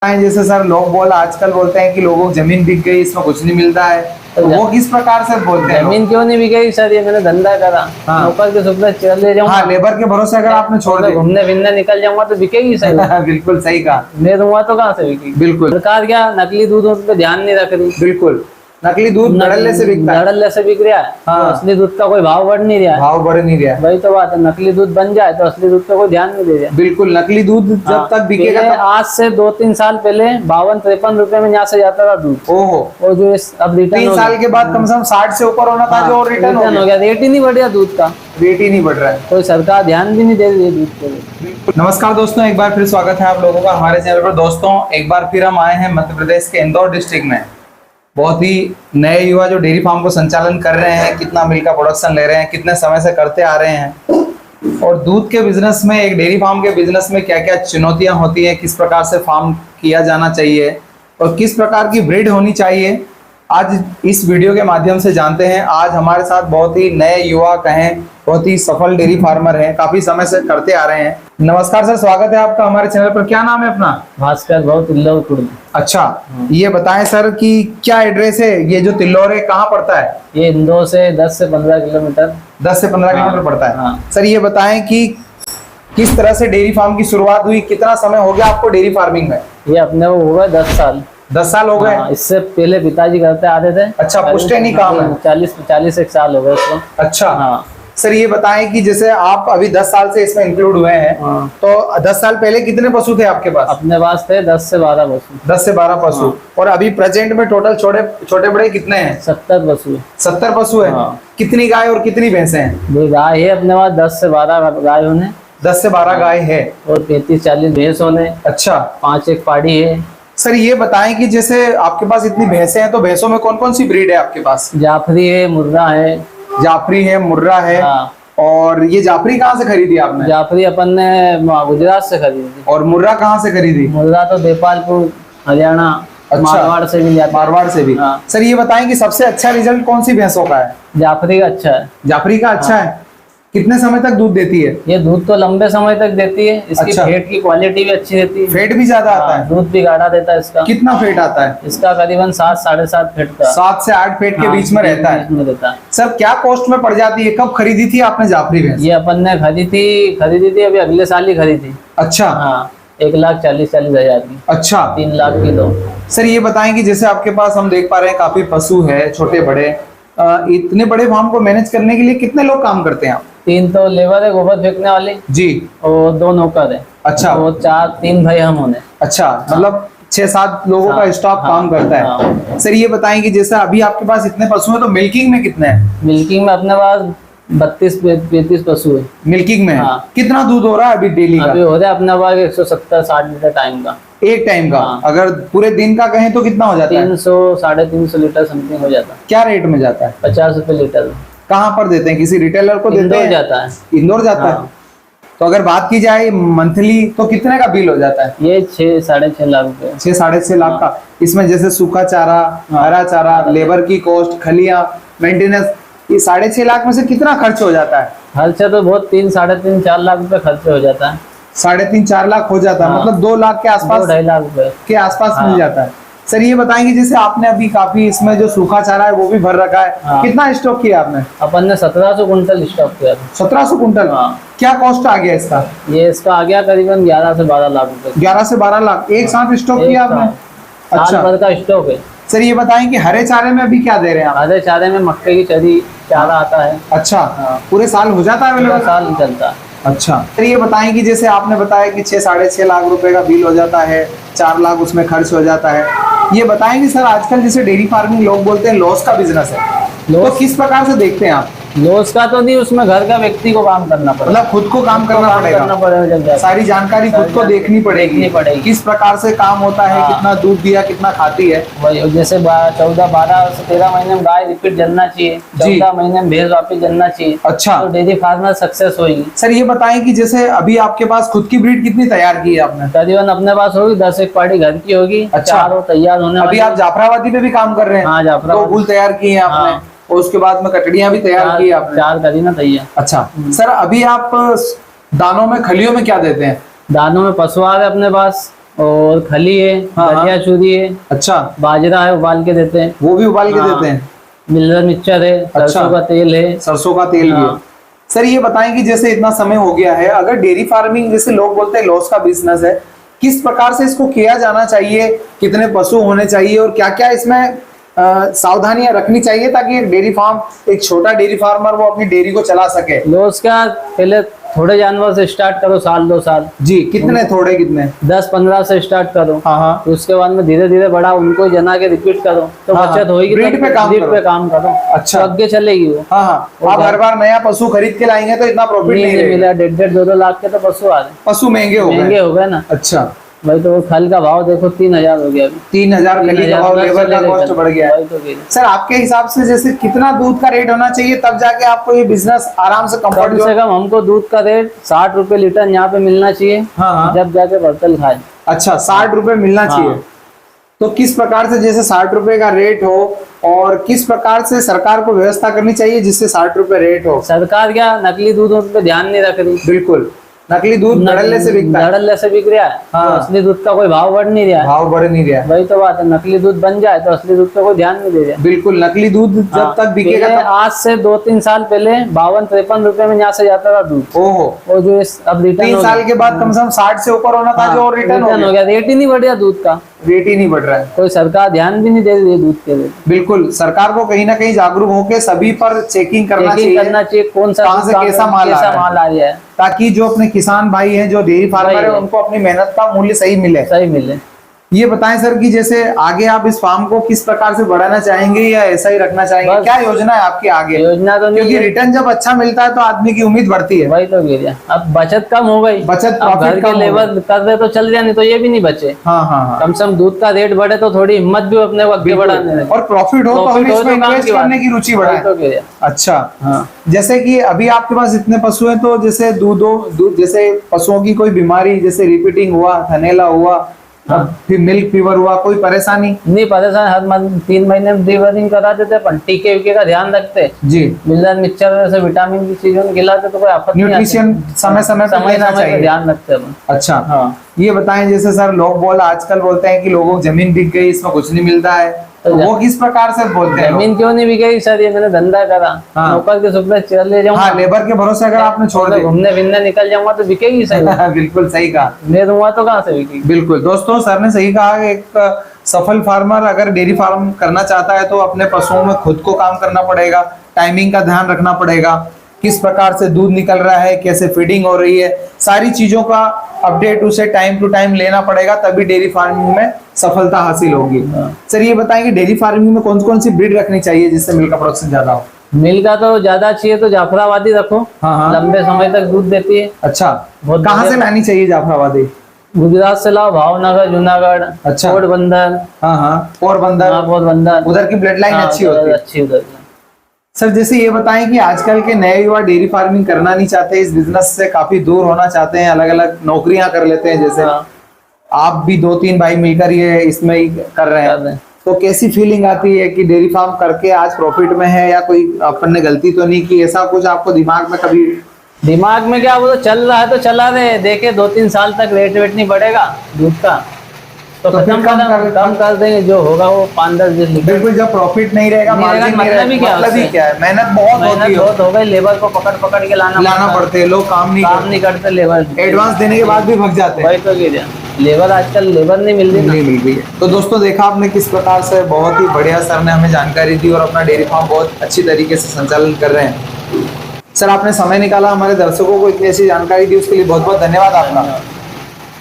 जैसे सर लोग आजकल बोलते हैं कि लोगों को जमीन बिक गई, इसमें कुछ नहीं मिलता है, तो वो किस प्रकार से बोलते हैं? जमीन क्यों नहीं बिकेगी सर? ये मैंने धंधा करा, हाँ। नौकर के सुपने चले जाऊंगा। हाँ, लेबर के भरोसे अगर आपने छोड़ दिया, घूमने फिरने निकल जाऊंगा तो बिकेगी सर। बिल्कुल सही कहा। मैं दूंगा तो कहाँ से बिकेगी? बिल्कुल। सरकार क्या नकली दूध पे ध्यान नहीं रख रही। बिल्कुल, नकली दूध धड़ल्ले से बिकता है। धड़ल्ले से बिक रहा है। हाँ। तो असली दूध का कोई भाव बढ़ नहीं रहा है। भाव बढ़ नहीं रहा है। वही तो बात है, नकली दूध बन जाए तो असली दूध का कोई ध्यान नहीं दे रहा। बिल्कुल, नकली दूध जब तक बिकेगा तब... आज से 2-3 साल पहले 52-53 रुपए में यहाँ से जाता था दूध। ओहो। और जो अब रिटर्न 3 साल के बाद कम से कम 60 से ऊपर होना था, जो रिटर्न हो गया। रेट ही नहीं बढ़ रहा दूध का, रेट ही नहीं बढ़ रहा है। कोई सरकार ध्यान भी नहीं दे रही है दूध पे। नमस्कार दोस्तों, एक बार फिर स्वागत है आप लोगों का हमारे चैनल पर। दोस्तों, एक बार फिर हम आए हैं मध्य प्रदेश के इंदौर डिस्ट्रिक्ट में। बहुत ही नए युवा जो डेयरी फार्म को संचालन कर रहे हैं, कितना मिल्क का प्रोडक्शन ले रहे हैं, कितने समय से करते आ रहे हैं, और दूध के बिजनेस में, एक डेयरी फार्म के बिजनेस में क्या क्या चुनौतियां होती हैं, किस प्रकार से फार्म किया जाना चाहिए और किस प्रकार की ब्रीड होनी चाहिए, आज इस वीडियो के माध्यम से जानते हैं। आज हमारे साथ बहुत ही नए युवा कहें, बहुत ही सफल डेयरी फार्मर हैं, काफी समय से करते आ रहे हैं। नमस्कार सर, स्वागत है आपका हमारे चैनल पर। क्या नाम है अपना? भास्कर भाव तिल्लोर। अच्छा, ये बताएं सर कि क्या एड्रेस है ये जो तिल्लोर है, कहाँ पड़ता है? ये इंदौर से 10 से 15 किलोमीटर। 10 से 15 किलोमीटर पड़ता है। हाँ। सर ये बताएं कि किस तरह से डेयरी फार्म की शुरुआत हुई, कितना समय हो गया आपको डेयरी फार्मिंग में? ये अपने को हो गए 10 साल। 10 साल हो गए। इससे पहले पिताजी करते आते थे। अच्छा, पुश्तैनी काम है। 40 एक साल हो गए उसको। अच्छा। हाँ। सर ये बताएं कि जैसे आप अभी 10 साल से इसमें इंक्लूड हुए हैं, तो 10 साल पहले कितने पशु थे आपके पास? अपने पास थे 10 से 12 पशु। 10 से 12 पशु। हाँ। और अभी प्रेजेंट में टोटल छोटे बड़े कितने हैं? 70 पशु। 70 पशु है। हाँ। कितनी गाय और कितनी भैंसे हैं? 2 गाय है अपने पास, 10 से 12 गाय होने। 10 से 12 गाय है और 35-40 भैंस होने। अच्छा। 5 एक पाड़ी है। सर ये बताएं कि जैसे आपके पास इतनी भैंसे हैं, तो भैंसों में कौन कौन सी ब्रीड है आपके पास? जाफरी है, मुर्रा है। जाफरी है, मुर्रा है। हाँ। और ये जाफरी कहाँ से खरीदी आपने? जाफरी अपन ने गुजरात से खरीदी। और मुर्रा कहाँ से खरीदी? मुर्रा तो देपालपुर, हरियाणा। अच्छा। मारवाड़ से भी जाता है। मारवाड़ से भी। हाँ। सर ये बताएं कि सबसे अच्छा रिजल्ट कौन सी भैंसों का है? जाफरी का अच्छा है। जाफरी का अच्छा है। कितने समय तक दूध देती है? ये दूध तो लंबे समय तक देती है। इसकी अच्छा। फेट की क्वालिटी भी अच्छी रहती है। फेट भी ज्यादा आता है? दूध भी गाढ़ा देता है इसका। कितना फेट आता है? इसका करीबन 7-7.5 फेट का। 7 से 8 फेट के बीच में रहता है। सर क्या कॉस्ट में पड़ जाती है? कब खरीदी थी आपने जाफरी भैंस? ये अपन ने खरीदी थी अभी अगले साल ही खरीदी। अच्छा। हाँ, 1,40,000 की। अच्छा। 3 लाख की दो। सर ये बताएं कि जैसे आपके पास हम देख पा रहे हैं काफी पशु है, छोटे बड़े, इतने बड़े फार्म को मैनेज करने के लिए कितने लोग काम करते हैं आप? 3 तो लेबर है गोबर फेंकने वाले जी, और 2 नौकर है। अच्छा। और 3 भाई हम होने। अच्छा, मतलब 6-7 लोगों का स्टाफ काम करता है। सर ये बताएं कि जैसे अभी आपके पास इतने पशु हैं, तो मिल्किंग में कितने हैं? मिल्किंग में अपने पास 32-35 पशु है। मिल्किंग में? हाँ। कितना दूध हो रहा है अभी डेली का? अभी हो रहा है अपने पास 170-60 लीटर टाइम का। एक टाइम का? हाँ। अगर पूरे दिन का कहें तो कितना हो जाता है? 300-350 लीटर समथिंग हो जाता है। क्या रेट में जाता है? 50 रुपए लीटर। कहाँ पर देते हैं? किसी रिटेलर को देते इंदौर हैं? जाता है। इंदौर जाता है। हाँ। तो अगर बात की जाए मंथली, तो कितने का बिल हो जाता है? ये 6-6.5 लाख रुपए। 6-6.5 लाख का। इसमें जैसे सूखा चारा, हरा चारा, लेबर की कॉस्ट, खलियां, मेंटेनेंस, ये 6.5 लाख में से कितना खर्च हो जाता है? खर्चा तो बहुत 3-3.5-4 लाख रुपए खर्च हो जाता है। 3.5-4 लाख हो जाता है। हाँ। मतलब 2 लाख के आसपास, 2-2.5 लाख रुपए के आसपास हाँ। मिल जाता है। सर ये बताएंगे जैसे आपने अभी काफी इसमें जो सूखा चारा है वो भी भर रखा है, हाँ। कितना स्टॉक किया आपने? अपन ने 1700 कुंटल स्टॉक किया था। 1700 कुंटल? हाँ। क्या कॉस्ट आ गया इसका? ये इसका आ गया करीबन 11 से 12 लाख रुपए। 11 से 12 लाख एक साथ स्टॉक किया आपने? साल अच्छा। भर का स्टॉक है। सर ये बताएं कि हरे चारे में अभी क्या दे रहे हैं आप? आधे चारे में मक्के की चरी चारा आता है। अच्छा। हाँ। पूरे साल हो जाता है पूरा अवेलेबल? साल चलता है। अच्छा। सर ये बताएं कि जैसे आपने बताया कि 6-6.5 लाख रुपए का बिल हो जाता है, 4 लाख उसमें खर्च हो जाता है, ये बताएं कि सर आजकल जैसे डेयरी फार्मिंग लोग बोलते हैं लॉस का बिजनेस है, तो किस प्रकार से देखते हैं आप? लॉस का तो नहीं, उसमें घर का व्यक्ति को काम करना पड़ेगा। मतलब खुद को काम करना पड़ेगा, जब जाके। सारी जानकारी खुद को देखनी पड़ेगी, किस प्रकार से काम होता है, कितना दूध दिया, कितना खाती है। वही जैसे 14-12 से 13 महीने में गाय रिपीट जलना चाहिए, 14 महीने में भैंस वापिस जलना चाहिए। अच्छा। तो डेयरी फार्मर सक्सेस होगी। सर ये बताएं कि जैसे अभी आपके पास खुद की ब्रीड कितनी तैयार की है आपने? करीबन अपने पास होगी 10 एक पार्टी घर की होगी। अच्छा। 4 तैयार होने अभी आप जाफराबादी पे भी काम कर रहे हैं? हाँ, जाफराबादी। 2 बुल तैयार किए हैं आपने। हाँ। और उसके बाद में कटड़ियां भी तैयार की है आपने? 4 करी ना तैयार। अच्छा। सर अभी आप दानों में, खलियों में क्या देते हैं? दानों में पशु आहार है अपने पास, और खली है, हाँ। दलिया चूरी है, अच्छा, बाजरा है, उबाल के देते हैं। वो भी उबाल के हाँ। देते हैं। मिलर मिक्सचर है, सरसों का तेल है। सरसों का तेल भी है। हाँ। सर ये बताएं कि जैसे इतना समय हो गया है, अगर डेयरी फार्मिंग जैसे लोग बोलते हैं लॉस का बिजनेस है, किस प्रकार से इसको किया जाना चाहिए, कितने पशु होने चाहिए और क्या क्या इसमें सावधानियां रखनी चाहिए ताकि एक डेयरी फार्म, एक छोटा डेयरी फार्मर वो अपनी डेयरी को चला सके? लॉस का पहले थोड़े जानवर से स्टार्ट करो, साल 2 साल। जी, कितने थोड़े कितने? 10-15 से स्टार्ट करो। हाँ हाँ। उसके बाद में धीरे धीरे बड़ा उनको जना के रिपीट करो तो हाँ, बचत होगी। ब्रीड पे काम करो। पे काम करो। अच्छा। तो आगे चलेगी वो। हाँ हाँ। आप हर बार नया पशु खरीद के लाएंगे तो इतना प्रॉफिट नहीं नहीं रहेगा। मिला, 1.5 2 लाख के तो पशु आ रहे, पशु महंगे हो महंगे गए। हो गए ना अच्छा, भाई। तो वो खल का भाव देखो 3000 हो गया अभी। 3000 खली का भाव, लेबर का कॉस्ट बढ़ गया है। वही तो कह रहे। सर आपके हिसाब से जैसे कितना दूध का रेट होना चाहिए तब जाके आपको ये बिजनेस आराम से कम कंफर्ट से कम हमको दूध का रेट 60 रुपए लीटर यहाँ पे मिलना चाहिए। हाँ हाँ। जब जाके बर्तन खाए। अच्छा, 60 रुपए मिलना हाँ। चाहिए। तो किस प्रकार से जैसे 60 रुपए का रेट हो और किस प्रकार से सरकार को व्यवस्था करनी चाहिए जिससे 60 रुपए रेट हो? सरकार क्या नकली दूध उन पे ध्यान नहीं रख रही। बिल्कुल, नकली दूध धड़ल्ले से बिकता है, धड़ल्ले से बिक रहा है। हाँ। तो असली दूध का कोई भाव बढ़ नहीं रहा है। भाव बढ़ नहीं रहा। वही तो बात है, नकली दूध बन जाए तो असली दूध का कोई ध्यान नहीं दे रहा। बिल्कुल, नकली दूध जब हाँ, तक बिकेगा पहले तब। आज से 2-3 साल पहले 52-53 रुपए में यहाँ से जाता था दूध। ओहो, वो जो अब रिटर्न 3 साल के बाद कम से कम 60 से ऊपर होना था जो रिटर्न हो गया। रेट ही नहीं बढ़िया दूध का। रेट ही नहीं बढ़ रहा है। कोई सरकार ध्यान भी नहीं दे रही है दूध के लिए। बिल्कुल, सरकार को कहीं ना कहीं जागरूक होकर सभी पर चेकिंग करना चेकिंग चाहिए, करना चाहिए कौन सा कहाँ से दूध कैसा माल आ रहा है। माल आ रहा है, ताकि जो अपने किसान भाई हैं, जो डेयरी फार्मर वही है, है। उनको अपनी मेहनत का मूल्य सही मिले। सही मिले। ये बताएं सर कि जैसे आगे आप इस फार्म को किस प्रकार से बढ़ाना चाहेंगे या ऐसा ही रखना चाहेंगे? बस। क्या योजना है आपकी आगे? योजना तो नहीं क्योंकि है। रिटर्न जब अच्छा मिलता है तो आदमी की उम्मीद बढ़ती है। वही तो कह रहा। अब बचत कम हो गई। बचत, अब प्रॉफिट घर कम के हो लेबर कर रहे तो चल रहा, नहीं तो ये भी नहीं बचे। हाँ हाँ हाँ, कम से कम दूध का रेट बढ़े तो थोड़ी हिम्मत भी अपने को आगे बढ़ाने में। और प्रॉफिट हो तो हम Profit हो इसमें तो काम इन्वेस्ट की बात करने की रुचि वही बढ़ाएं। तो कह रहा। अच्छा, हाँ। जैसे कि अभी आपके पास इतने पशु हैं तो जैसे दूध जैसे पशुओं की कोई बीमारी जैसे रिपीटिंग हुआ, थनेला हुआ, हाँ। फिर मिल्क फीवर हुआ, कोई परेशानी? नहीं परेशान, हर 3 महीने में डिलीवरिंग करा देते, पर टीके वीके का ध्यान रखते। जी, मिलर मिक्सचर जैसे विटामिन की चीजों खिलाते तो कोई आपत्ति नहीं आती। न्यूट्रिशन समय समय पर लेना पे चाहिए। ध्यान रखते हैं। अच्छा, हाँ। ये बताएं जैसे सर लोग आजकल बोलते हैं कि लोगों को जमीन बिक गई, इसमें कुछ नहीं मिलता है, तो वो किस प्रकार से बोलते हैं? जमीन क्यों नहीं बिकेगी सर? ये मैंने धंधा करा। हाँ। नौकर के सुपने चले जाऊंगा। हाँ, लेबर के भरोसे अगर आपने छोड़ दी, घूमने फिरने निकल जाऊंगा तो बिकेगी सही। बिल्कुल सही कहा। दे दूंगा तो कहाँ से बिकेगी? बिल्कुल दोस्तों, सर ने सही कहा। एक सफल फार्मर अगर डेयरी फार्म करना चाहता है तो अपने पशुओं में खुद को काम करना पड़ेगा, टाइमिंग का ध्यान रखना पड़ेगा, किस प्रकार से दूध निकल रहा है, कैसे फीडिंग हो रही है, सारी चीजों का अपडेट उसे टाइम टू टाइम लेना पड़ेगा, तभी डेयरी फार्मिंग में सफलता हासिल होगी। सर ये बताएंगे डेयरी फार्मिंग में कौन कौन सी ब्रीड रखनी चाहिए जिससे मिल्क का प्रोडक्शन ज्यादा हो? मिल का तो ज्यादा चाहिए तो जाफराबादी रखो। हाँ हाँ। लंबे समय तक दूध देती है। अच्छा, बहुत कहाँ से बढ़िया। लानी चाहिए जाफराबादी? गुजरात से लाओ, भावनगर, जूनागढ़, अच्छा। पोरबंदर। हाँ हाँ, पोरबंदर, पोरबंदर उधर की ब्लड लाइन अच्छी होती है। अच्छी उधर। सर जैसे ये बताएं कि आजकल के नए युवा डेयरी फार्मिंग करना नहीं चाहते, इस बिजनेस से काफी दूर होना चाहते हैं, अलग अलग नौकरियां कर लेते हैं, जैसे हाँ। आप भी 2-3 भाई मिलकर ये इसमें ही कर रहे हैं, तो कैसी फीलिंग आती है कि डेयरी फार्म करके आज प्रॉफिट में है या कोई अपन ने गलती तो नहीं की? ऐसा कुछ आपको दिमाग में कभी? दिमाग में क्या, वो तो चल रहा है तो चला रहे, देखे 2-3 साल तक रेट वेट नहीं बढ़ेगा दूध का तो फिर कम कर देंगे, जो होगा वो 5-10 लीटर। बिल्कुल, जब प्रॉफिट नहीं रहेगा, मार्जिन नहीं रहेगा, मतलब ही क्या है, मेहनत बहुत होती है, बहुत हो गई, लेबर को पकड़ के लाना पड़ते हैं, लोग काम नहीं करते लेबर। एडवांस देने के बाद भी भग जाते हैं। वही तो कह रहा, लेबर आजकल लेबर नहीं मिल रही ना। नहीं मिल रही है। तो दोस्तों देखा आपने किस प्रकार से बहुत ही बढ़िया सर ने हमें जानकारी दी और अपना डेयरी फार्म बहुत अच्छी तरीके से संचालन कर रहे हैं। सर आपने समय निकाला हमारे दर्शकों को इतनी अच्छी जानकारी दी, उसके लिए बहुत बहुत धन्यवाद आपका।